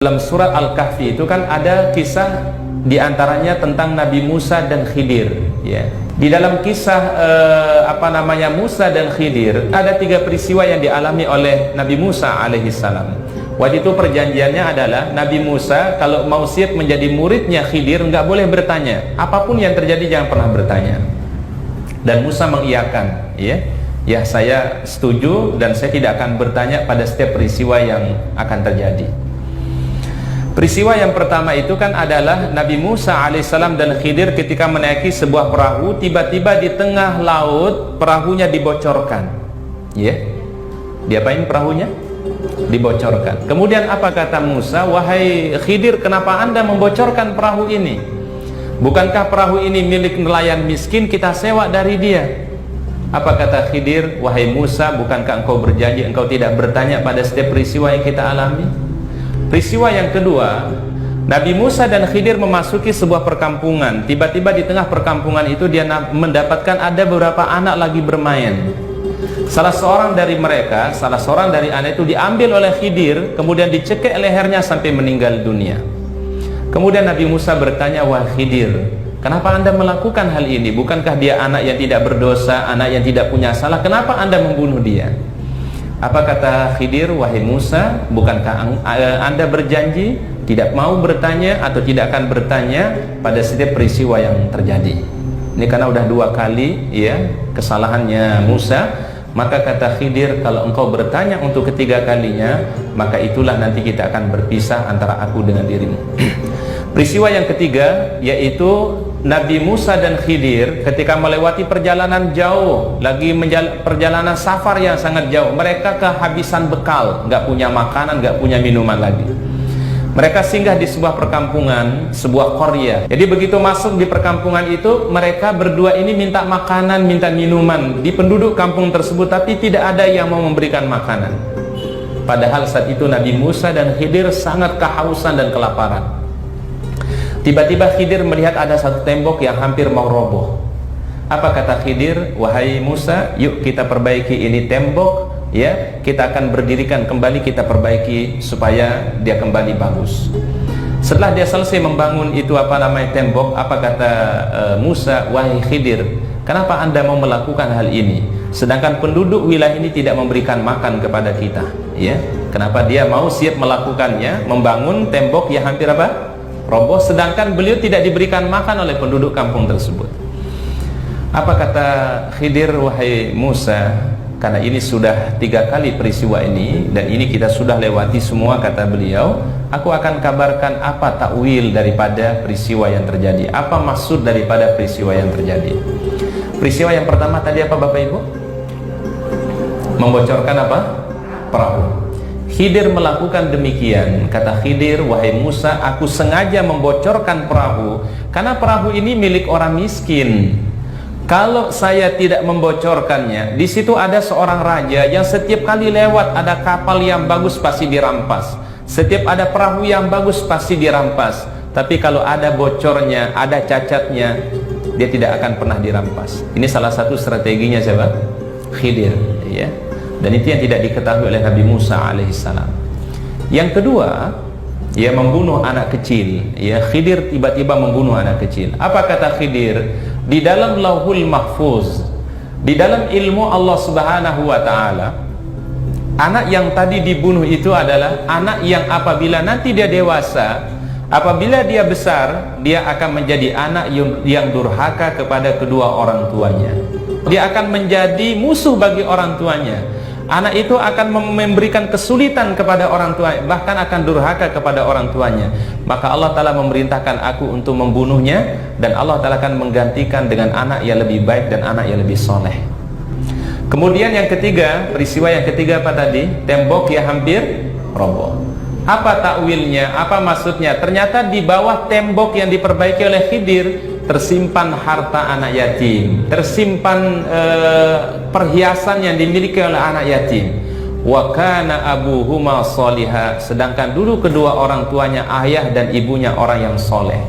Dalam surat Al-Kahfi itu kan ada kisah diantaranya tentang Nabi Musa dan Khidir, ya. Di dalam kisah Musa dan Khidir ada 3 peristiwa yang dialami oleh Nabi Musa alaihissalam. Waktu itu perjanjiannya adalah Nabi Musa kalau mau siap menjadi muridnya Khidir nggak boleh bertanya, apapun yang terjadi jangan pernah bertanya. Dan Musa mengiyakan, ya saya setuju dan saya tidak akan bertanya pada setiap peristiwa yang akan terjadi. Peristiwa yang pertama itu kan adalah Nabi Musa alaihissalam dan Khidir ketika menaiki sebuah perahu, tiba-tiba di tengah laut perahunya dibocorkan, ya. Diapain perahunya? Dibocorkan. Kemudian apa kata Musa? Wahai Khidir, kenapa anda membocorkan perahu ini? Bukankah perahu ini milik nelayan miskin, kita sewa dari dia? Apa kata Khidir? Wahai Musa, bukankah engkau berjanji engkau tidak bertanya pada setiap peristiwa yang kita alami? Peristiwa yang kedua, Nabi Musa dan Khidir memasuki sebuah perkampungan. Tiba-tiba di tengah perkampungan itu dia mendapatkan ada beberapa anak lagi bermain. Salah seorang dari anak itu diambil oleh Khidir, kemudian dicekik lehernya sampai meninggal dunia. Kemudian Nabi Musa bertanya, wahai Khidir, kenapa anda melakukan hal ini? Bukankah dia anak yang tidak berdosa, anak yang tidak punya salah? Kenapa anda membunuh dia? Apa kata Khidir? Wahai Musa, bukankah anda berjanji tidak mau bertanya atau tidak akan bertanya pada setiap peristiwa yang terjadi? Ini karena udah 2 kali ya kesalahannya Musa. Maka kata Khidir, kalau engkau bertanya untuk ketiga kalinya, maka itulah nanti kita akan berpisah antara aku dengan dirimu. Peristiwa yang ketiga yaitu Nabi Musa dan Khidir ketika melewati perjalanan jauh, lagi perjalanan safar yang sangat jauh. Mereka kehabisan bekal, nggak punya makanan, nggak punya minuman lagi. Mereka singgah di sebuah perkampungan, sebuah qaryah. Jadi begitu masuk di perkampungan itu, mereka berdua ini minta makanan, minta minuman di penduduk kampung tersebut, tapi tidak ada yang mau memberikan makanan. Padahal saat itu Nabi Musa dan Khidir sangat kehausan dan kelaparan. Tiba-tiba Khidir melihat ada satu tembok yang hampir mau roboh. Apa kata Khidir? Wahai Musa, yuk kita perbaiki ini tembok, ya. Kita akan berdirikan kembali, kita perbaiki supaya dia kembali bagus. Setelah dia selesai membangun itu tembok, apa kata Musa? Wahai Khidir, kenapa anda mau melakukan hal ini? Sedangkan penduduk wilayah ini tidak memberikan makan kepada kita, ya. Kenapa dia mau siap melakukannya, membangun tembok yang hampir roboh, sedangkan beliau tidak diberikan makan oleh penduduk kampung tersebut? Apa kata Khidir? Wahai Musa, karena ini sudah 3 kali peristiwa ini dan ini kita sudah lewati semua, kata beliau, aku akan kabarkan apa takwil daripada peristiwa yang terjadi, apa maksud daripada peristiwa yang terjadi. Peristiwa yang pertama tadi apa Bapak Ibu? Membocorkan apa? Perahu. Khidir melakukan demikian. Kata Khidir, wahai Musa, aku sengaja membocorkan perahu karena perahu ini milik orang miskin. Kalau saya tidak membocorkannya, di situ ada seorang raja yang setiap kali lewat ada kapal yang bagus pasti dirampas, setiap ada perahu yang bagus pasti dirampas. Tapi kalau ada bocornya, ada cacatnya, dia tidak akan pernah dirampas. Ini salah satu strateginya siapa? Khidir, ya. Dan itu yang tidak diketahui oleh Nabi Musa alaihissalam. Yang kedua, ia membunuh anak kecil, ya. Khidir tiba-tiba membunuh anak kecil. Apa kata Khidir? Di dalam Lauhul Mahfuz, di dalam ilmu Allah Subhanahu wa ta'ala, anak yang tadi dibunuh itu adalah anak yang apabila nanti dia dewasa, apabila dia besar, dia akan menjadi anak yang durhaka kepada kedua orang tuanya. Dia akan menjadi musuh bagi orang tuanya. Anak itu akan memberikan kesulitan kepada orang tua, bahkan akan durhaka kepada orang tuanya. Maka Allah Ta'ala memerintahkan aku untuk membunuhnya, dan Allah Ta'ala akan menggantikan dengan anak yang lebih baik dan anak yang lebih soleh. Kemudian yang ketiga, peristiwa yang ketiga apa tadi? Tembok yang hampir roboh. Apa takwilnya? Apa maksudnya? Ternyata di bawah tembok yang diperbaiki oleh Khidir tersimpan harta anak yatim, tersimpan perhiasan yang dimiliki oleh anak yatim. Wa kana abuhuma sholiha, sedangkan dulu kedua orang tuanya, ayah dan ibunya orang yang soleh.